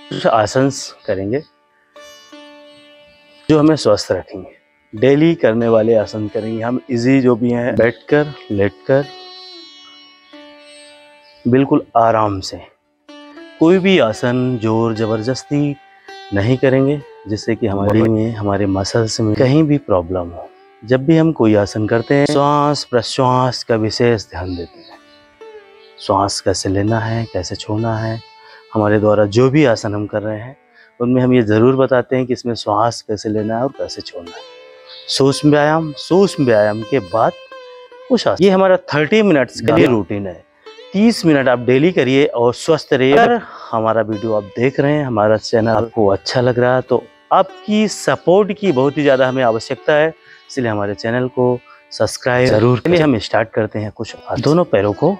कुछ आसन करेंगे जो हमें स्वस्थ रखेंगे। डेली करने वाले आसन करेंगे हम, इजी जो भी हैं, बैठकर, लेटकर, बिल्कुल आराम से। कोई भी आसन जोर जबरदस्ती नहीं करेंगे जिससे कि हमारी में, हमारे मसल्स में कहीं भी प्रॉब्लम हो। जब भी हम कोई आसन करते हैं, श्वास प्रश्वास का विशेष ध्यान देते हैं। श्वास कैसे लेना है, कैसे छोड़ना है। हमारे द्वारा जो भी आसन हम कर रहे हैं उनमें हम ये ज़रूर बताते हैं कि इसमें श्वास कैसे लेना है और कैसे छोड़ना है। सूक्ष्म व्यायाम के बाद कुछ आसन। ये हमारा 30 मिनट्स का रूटीन है। 30 मिनट आप डेली करिए और स्वस्थ रहिए। अगर हमारा वीडियो आप देख रहे हैं, हमारा चैनल आपको अच्छा लग रहा है, तो आपकी सपोर्ट की बहुत ही ज़्यादा हमें आवश्यकता है, इसलिए हमारे चैनल को सब्सक्राइब जरूर करें। हम स्टार्ट करते हैं कुछ। दोनों पैरों को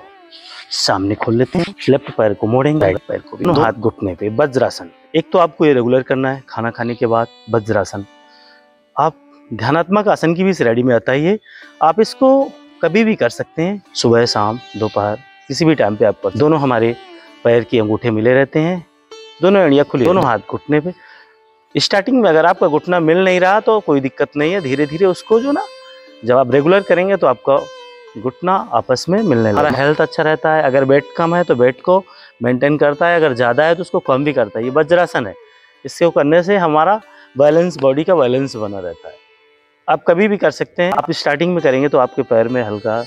सामने खोल लेते हैं, लेफ्ट पैर को मोड़ेंगे, राइट पैर को भी। दोनों हाथ घुटने पे, वज्रासन। एक तो आपको ये रेगुलर करना है, खाना खाने के बाद वज्रासन। आप ध्यानात्मक आसन की भी श्रेणी में आता ही है। आप इसको कभी भी कर सकते हैं, सुबह, शाम, दोपहर, किसी भी टाइम पे आप कर। दोनों हमारे पैर की अंगूठे मिले रहते हैं, दोनों एड़ियाँ खुली, दोनों हाथ घुटने पे। स्टार्टिंग में अगर आपका घुटना मिल नहीं रहा तो कोई दिक्कत नहीं है, धीरे धीरे उसको जो ना, जब आप रेगुलर करेंगे तो आपका घुटना आपस में मिलने लगेगा। हमारा हेल्थ अच्छा रहता है। अगर वेट कम है तो वेट को मेंटेन करता है, अगर ज़्यादा है तो उसको कम भी करता है। ये वज्रासन है, इससे करने से हमारा बैलेंस, बॉडी का बैलेंस बना रहता है। आप कभी भी कर सकते हैं। आप स्टार्टिंग में करेंगे तो आपके पैर में हल्का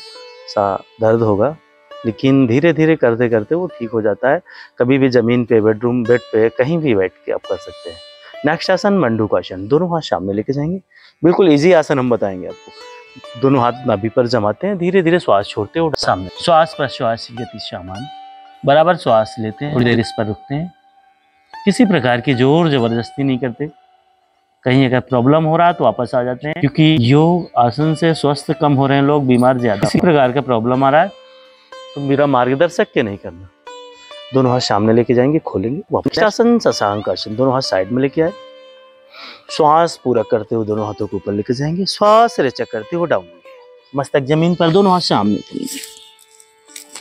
सा दर्द होगा, लेकिन धीरे धीरे करते करते वो ठीक हो जाता है। कभी भी ज़मीन पे, बेडरूम बेड पे, कहीं भी बैठ के आप कर सकते हैं। नेक्स्ट आसन मंडूकासन। दोनों हाथ सामने लेके जाएंगे, बिल्कुल इजी आसन हम बताएंगे आपको। दोनों हाथ नाभि पर जमाते हैं, धीरे धीरे श्वास छोड़ते हैं सामने। श्वास प्रश्वास की गति समान, बराबर श्वास लेते हैं, थोड़ी देर इस पर रुकते हैं। किसी प्रकार की जोर जबरदस्ती नहीं करते। कहीं अगर प्रॉब्लम हो रहा है तो वापस आ जाते हैं, क्योंकि योग आसन से स्वस्थ कम हो रहे हैं लोग, बीमार ज्यादा। किसी प्रकार का प्रॉब्लम आ रहा है तो मेरा मार्गदर्शक के नहीं करना। दोनों हाथ सामने लेके जाएंगे, खोलेंगे, वापस। आसन शशांक आसन। दोनों हाथ साइड में लेके आए, श्वास पूरा करते हुए दोनों हाथों को ऊपर लेके जाएंगे, श्वास रेचक करते हुए डाउन, मस्तक जमीन पर, दोनों हाथ सामने करेंगे।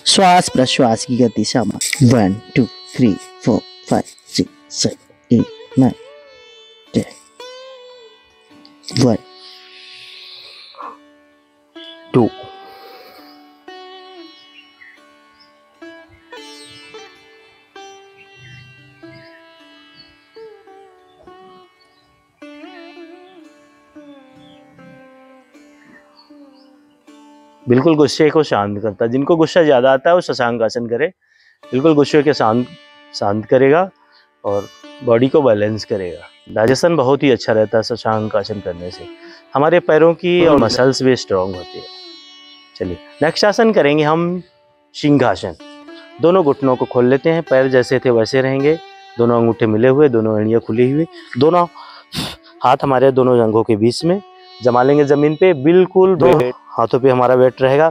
श्वास प्रश्वास की गति समान। 1 2 3 4 5 6 7 8 9 10 1 2 बिल्कुल गुस्से को शांत करता है। जिनको गुस्सा ज़्यादा आता है वो शशांक आसन करे, बिल्कुल गुस्से के शांत करेगा और बॉडी को बैलेंस करेगा। डाइजेशन बहुत ही अच्छा रहता है शशांक आसन करने से। हमारे पैरों की और मसल्स भी स्ट्रॉन्ग होती है। चलिए नेक्स्ट आसन करेंगे हम सिंहासन। दोनों घुटनों को खोल लेते हैं, पैर जैसे थे वैसे रहेंगे, दोनों अंगूठे मिले हुए, दोनों एड़ियाँ खुली हुई, दोनों हाथ हमारे दोनों जंघों के बीच में जमा लेंगे जमीन पे, बिल्कुल दो हाथों पे हमारा वेट रहेगा।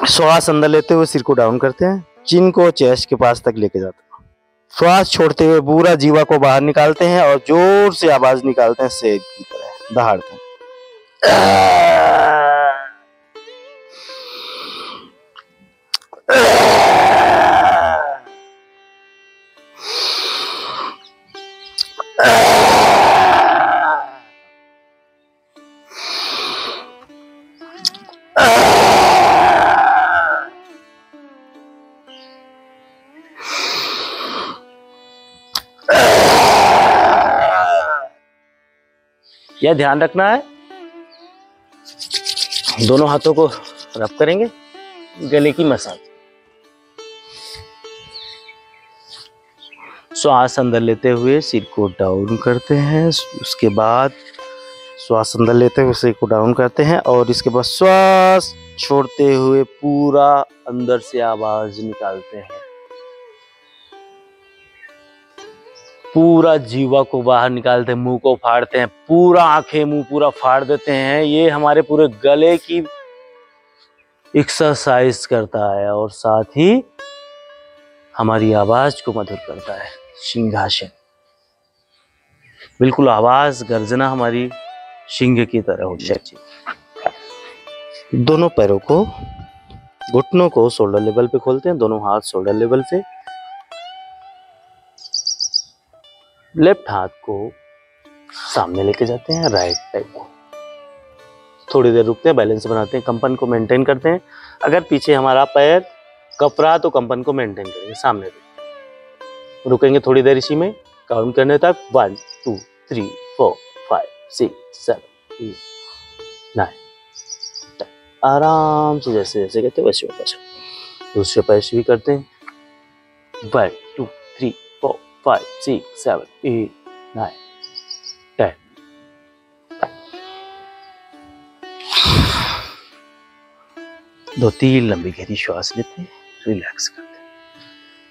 श्वास अंदर लेते हुए सिर को डाउन करते हैं, चिन को चेस्ट के पास तक लेके जाते हैं। श्वास छोड़ते हुए पूरा जीवा को बाहर निकालते हैं और जोर से आवाज निकालते हैं, शेर की तरह दहाड़ते हैं। यह ध्यान रखना है, दोनों हाथों को रब करेंगे, गले की मसाज। श्वास अंदर लेते हुए सिर को डाउन करते हैं, उसके बाद श्वास अंदर लेते हुए सिर को डाउन करते हैं और इसके बाद श्वास छोड़ते हुए पूरा अंदर से आवाज निकालते हैं। पूरा जीवा को बाहर निकालते हैं, मुंह को फाड़ते हैं, पूरा आंखें मुंह पूरा फाड़ देते हैं। ये हमारे पूरे गले की एक्सरसाइज करता है और साथ ही हमारी आवाज को मधुर करता है। सिंहासन, बिल्कुल आवाज गर्जना हमारी सिंह की तरह होती है। दोनों पैरों को, घुटनों को शोल्डर लेवल पे खोलते हैं, दोनों हाथ शोल्डर लेवल पे, लेफ्ट हाथ को सामने लेके जाते हैं, राइट पैर को थोड़ी देर रुकते हैं, बैलेंस बनाते हैं, कंपन को मेंटेन करते हैं। अगर पीछे हमारा पैर कप रहा तो कंपन को मेंटेन करेंगे, सामने रुकेंगे थोड़ी देर इसी में काउंट करने तक। 1 2 3 4 5 6 7 8 9 10। आराम से जैसे जैसे कहते हैं वैसे वापस दूसरे पैर से भी करते हैं। 1 2 3 4 5 6 7 8 9 10। दो तीन लंबी गहरी श्वास लेते हैं, रिलैक्स करते हैं।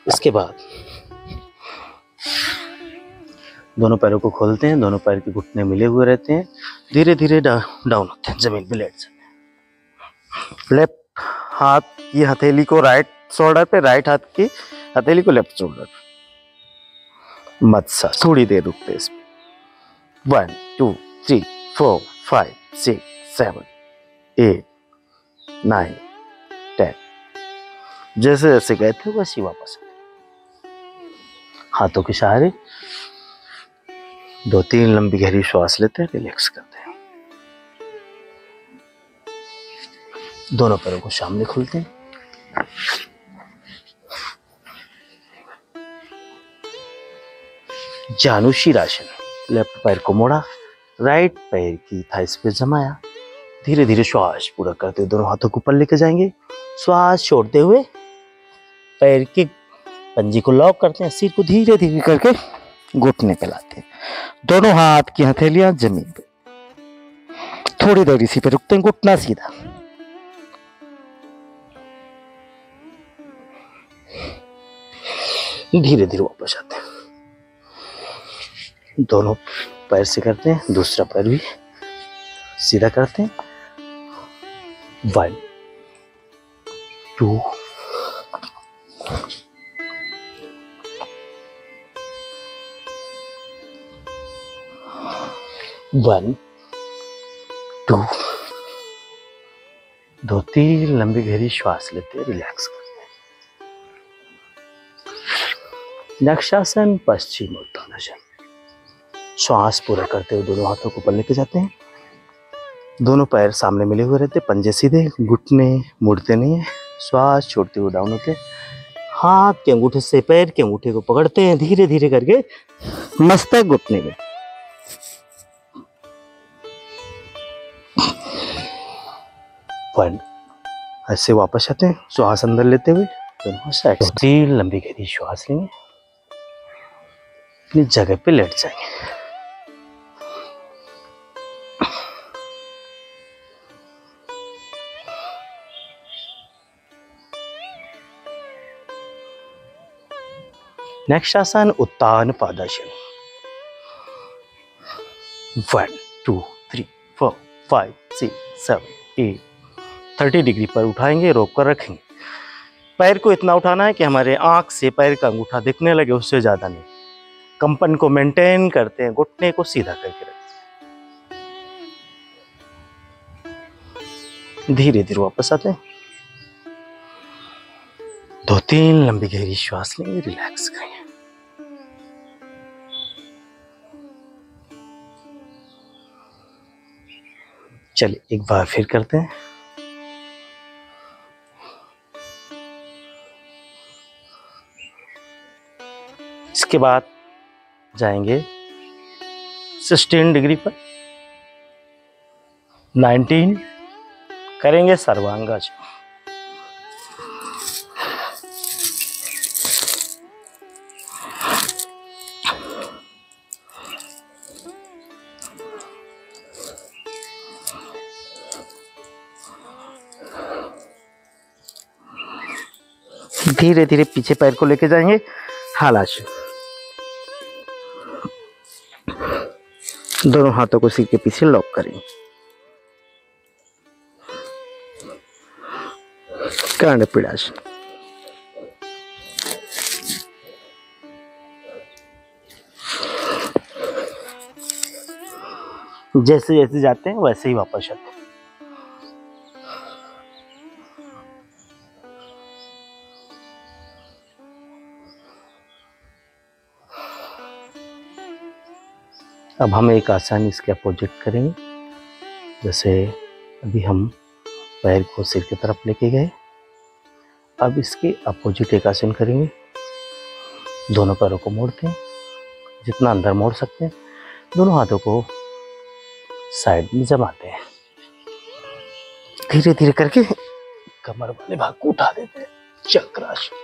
इसके बाद दोनों पैरों को खोलते हैं, दोनों पैर के घुटने मिले हुए रहते हैं, धीरे धीरे डाउन होते हैं, जमीन पे लेट जाते हैं। लेफ्ट हाथ की हथेली को राइट शोल्डर पे, राइट हाथ की हथेली को लेफ्ट शोल्डर पे। मसाज थोड़ी देर रुकते हैं इसमें। 1 2 3 4 5 6 7 8 9 10। जैसे जैसे गए थे वैसे ही वापस आते। हाथों के सहारे दो तीन लंबी गहरी श्वास लेते हैं, रिलैक्स करते हैं। दोनों पैरों को सामने खोलते हैं। जानुशीरासन। लेफ्ट पैर को मोड़ा, राइट पैर की थाइस पे जमाया, धीरे धीरे श्वास पूरा करते हुए दोनों हाथों को ऊपर लेके जाएंगे। श्वास छोड़ते हुए पैर की पंजी को लॉक करते हैं, सिर को धीरे धीरे करके घुटने पे लाते हैं, दोनों हाथ की हथेलियां जमीन पे। थोड़ी देर इसी पे रुकते हैं, घुटना सीधा। धीरे धीरे वापस आते हैं, दोनों पैर से करते हैं, दूसरा पैर भी सीधा करते हैं। 1 2 1 2। दो तीन लंबी गहरी श्वास लेते हैं, रिलैक्स करते हैं। नक्शासन, पश्चिम उत्तानासन। श्वास पूरा करते हुए दोनों हाथों को ऊपर लेके जाते हैं, दोनों पैर सामने मिले हुए रहते, पंजे सीधे, घुटने मुड़ते नहीं है। श्वास छोड़ते हुए डाउन होते, हाथ के अंगूठे से पैर के अंगूठे को पकड़ते हैं, धीरे धीरे करके मस्तक घुटने में। ऐसे वापस आते हैं, श्वास अंदर लेते हुए दोनों साइड। तीन लंबी गहरी श्वास लेंगे, अपनी जगह पे लेट जाएंगे। नेक्स्ट आसन, उत्तान पादासन। 1 2 3 4 5 6 7 8। 30 डिग्री पर उठाएंगे, रोक कर रखेंगे। पैर को इतना उठाना है कि हमारे आंख से पैर का अंगूठा दिखने लगे, उससे ज्यादा नहीं। कंपन को मेंटेन करते हैं, घुटने को सीधा करके रखते हैं। धीरे धीरे वापस आते हैं, दो तीन लंबी गहरी श्वास लेंगे, रिलैक्स करेंगे। चलिए एक बार फिर करते हैं। इसके बाद जाएंगे 16 डिग्री पर, 19 करेंगे सर्वांगासन। धीरे धीरे पीछे पैर को लेके जाएंगे, हलासन। दोनों हाथों को सिर के पीछे लॉक करेंगे। कांडपीडासन। जैसे जैसे जाते हैं वैसे ही वापस आते हैं। अब हम एक आसन इसके अपोजिट करेंगे। जैसे अभी हम पैर को सिर की तरफ लेके गए, अब इसके अपोजिट एक आसन करेंगे। दोनों पैरों को मोड़ते हैं, जितना अंदर मोड़ सकते हैं। दोनों हाथों को साइड में जमाते हैं। धीरे धीरे करके कमर वाले भाग को उठा देते हैं, चक्रासन।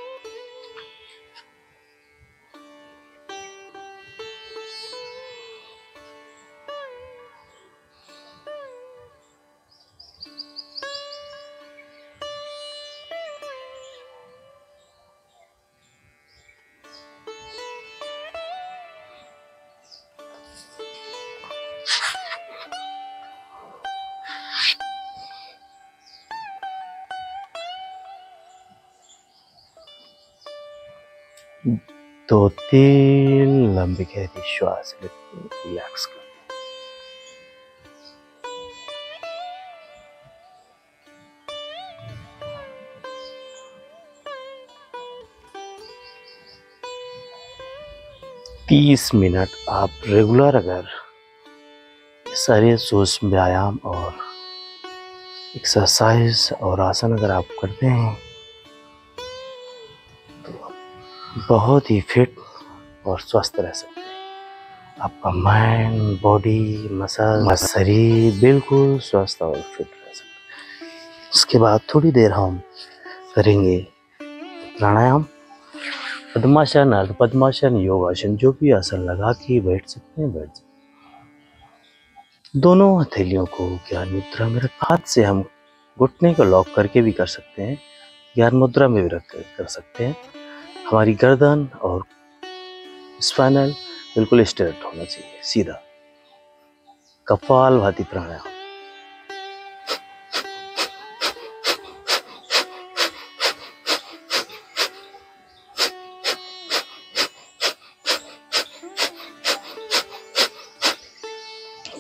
दो तीन लंबी गहरी श्वास लेते, रिलैक्स कर। तीस मिनट आप रेगुलर अगर सारे सूक्ष्म व्यायाम और एक्सरसाइज और आसन अगर आप करते हैं तो आप बहुत ही फिट और स्वस्थ रह सकते हैं। आपका माइंड, बॉडी, मसल, शरीर बिल्कुल स्वस्थ और फिट रह सकता है। उसके बाद थोड़ी देर हम करेंगे प्राणायाम, पद्मासन, अर्ध पद्मासन, योगासन, जो भी आसन लगा के बैठ सकते हैं, बैठ सकते हैं। दोनों हथेलियों को ज्ञान मुद्रा में रख, हाथ से हम घुटने को लॉक करके भी कर सकते हैं, ज्ञान मुद्रा में भी रख कर सकते हैं। हमारी गर्दन और स्पाइनल बिल्कुल स्ट्रेट होना चाहिए, सीधा। कपालभाति प्राणायाम।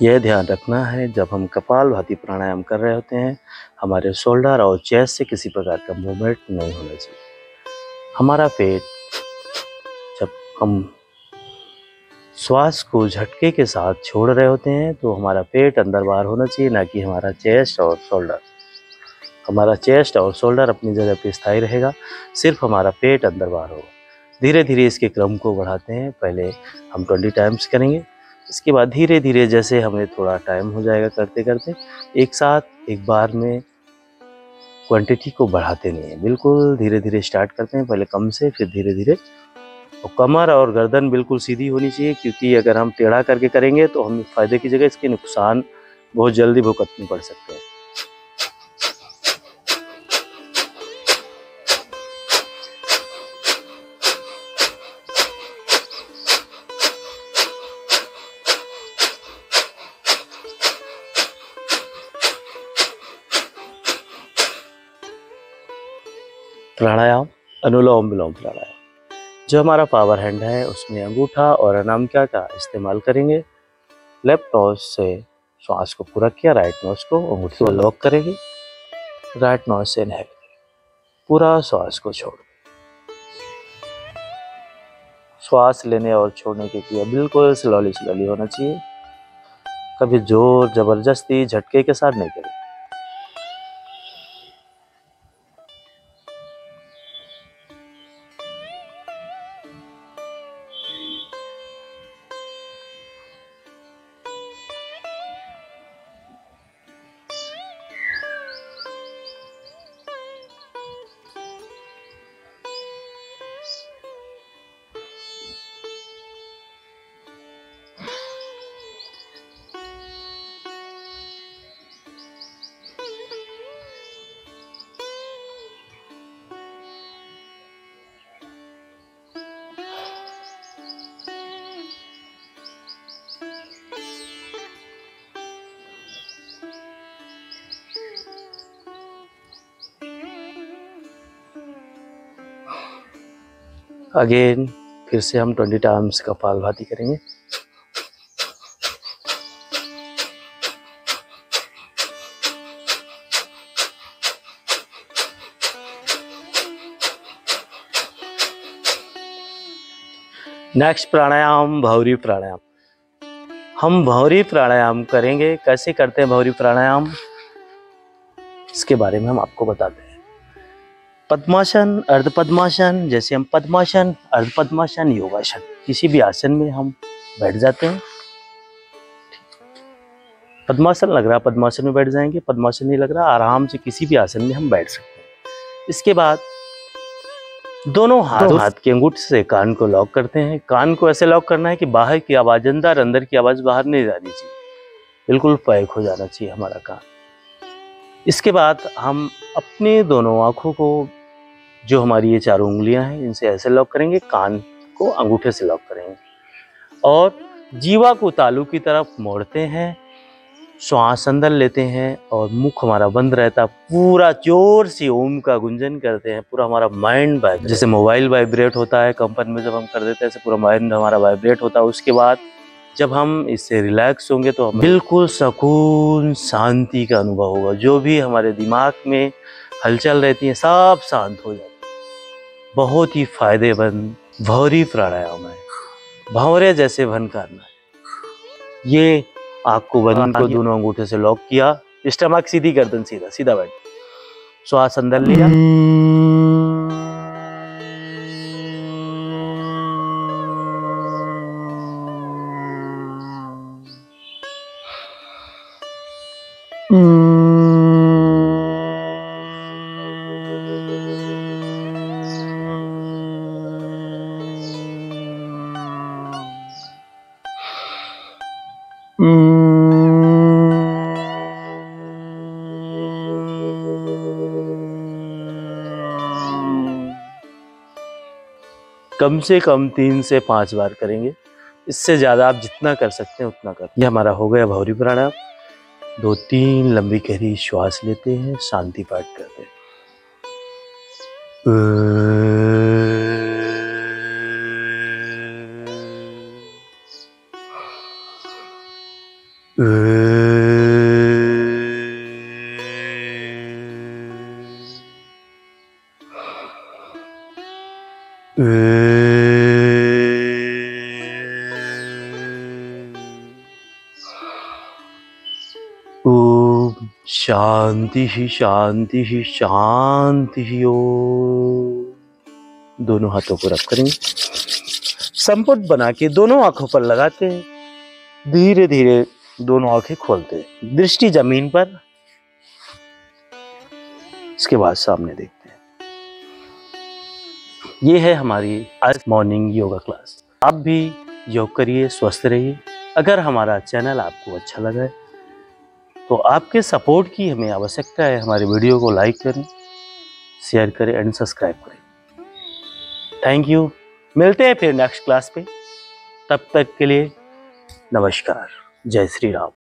यह ध्यान रखना है, जब हम कपालभाति प्राणायाम कर रहे होते हैं, हमारे शोल्डर और चेस्ट से किसी प्रकार का मूवमेंट नहीं होना चाहिए। हमारा पेट, जब हम श्वास को झटके के साथ छोड़ रहे होते हैं तो हमारा पेट अंदर बाहर होना चाहिए, ना कि हमारा चेस्ट और शोल्डर। हमारा चेस्ट और शोल्डर अपनी जगह पे स्थायी रहेगा, सिर्फ हमारा पेट अंदर बाहर होगा। धीरे धीरे इसके क्रम को बढ़ाते हैं। पहले हम 20 टाइम्स करेंगे, इसके बाद धीरे धीरे जैसे हमें थोड़ा टाइम हो जाएगा करते करते, एक साथ एक बार में क्वांटिटी को बढ़ाते नहीं है, बिल्कुल धीरे धीरे स्टार्ट करते हैं। पहले कम से, फिर धीरे धीरे। और कमर और गर्दन बिल्कुल सीधी होनी चाहिए, क्योंकि अगर हम टेढ़ा करके करेंगे तो हमें फायदे की जगह इसके नुकसान बहुत जल्दी भुगतने पड़ सकते हैं। प्राणायाम, अनुलोम विलोम प्राणायाम। जो हमारा पावर हैंड है उसमें अंगूठा और अनामिका का इस्तेमाल करेंगे। लेफ्ट नोज से श्वास को पूरा किया, राइट नोज को अंगूठे को लॉक करेंगे, राइट नोज से इनहेल, पूरा श्वास को छोड़। श्वास लेने और छोड़ने की क्रिया बिल्कुल स्लोली स्लोली होना चाहिए, कभी जोर जबरदस्ती झटके के साथ नहीं करें। अगेन फिर से हम 20 टाइम्स कपालभाति करेंगे। नेक्स्ट प्राणायाम, भौरी प्राणायाम। हम भंवरी प्राणायाम करेंगे। कैसे करते हैं भंवरी प्राणायाम, इसके बारे में हम आपको बताते हैं। पद्मासन, अर्ध पद्मासन, जैसे हम पद्मासन, अर्ध पद्मासन, योगासन, किसी भी आसन में हम बैठ जाते हैं। पद्मासन लग रहा, पद्मासन में बैठ जाएंगे। पद्मासन नहीं लग रहा, आराम से किसी भी आसन में हम बैठ सकते हैं। इसके बाद दोनों हाथ के अंगूठे से कान को लॉक करते हैं। कान को ऐसे लॉक करना है कि बाहर की आवाज अंदर, अंदर की आवाज बाहर नहीं जानी चाहिए, बिल्कुल पैक हो जाना चाहिए हमारा कान। इसके बाद हम अपने दोनों आंखों को, जो हमारी ये चारों उंगलियां हैं, इनसे ऐसे लॉक करेंगे। कान को अंगूठे से लॉक करेंगे और जीवा को तालू की तरफ मोड़ते हैं। श्वास अंदर लेते हैं और मुख हमारा बंद रहता, पूरा जोर से ओम का गुंजन करते हैं। पूरा हमारा माइंड वाइब्रेट, जैसे मोबाइल वाइब्रेट होता है कंपन में जब हम कर देते हैं, ऐसे पूरा माइंड हमारा वाइब्रेट होता है। उसके बाद जब हम इससे रिलैक्स होंगे तो बिल्कुल सुकून, शांति का अनुभव होगा। जो भी हमारे दिमाग में हलचल रहती है सब शांत हो जाती है। बहुत ही फायदेमंद भंवरी प्राणायाम है। भंवरे जैसे भन करना है। ये आँख को बंद को दोनों अंगूठे से लॉक किया, स्टमक सीधी गर्दन सीधा, सीधा बैठ, श्वास अंदर लिया, कम से कम 3 से 5 बार करेंगे। इससे ज़्यादा आप जितना कर सकते हैं उतना कर। ये हमारा हो गया भंवरी प्राणायाम। 2-3 लंबी गहरी श्वास लेते हैं, शांति पाठ करते हैं। ओम शांति ही शांति ही शांति ही। ओम। दोनों हाथों को रख करेंगे, संपुट बना के दोनों आंखों पर लगाते हैं। धीरे धीरे दोनों आंखें खोलते हैं, दृष्टि जमीन पर। इसके बाद सामने देखते हैं। ये है हमारी आज मॉर्निंग योगा क्लास। आप भी योग करिए, स्वस्थ रहिए। अगर हमारा चैनल आपको अच्छा लगा है तो आपके सपोर्ट की हमें आवश्यकता है। हमारे वीडियो को लाइक करें, शेयर करें एंड सब्सक्राइब करें। Thank you. मिलते हैं फिर नेक्स्ट क्लास पे। तब तक के लिए नमस्कार। जय श्री राम।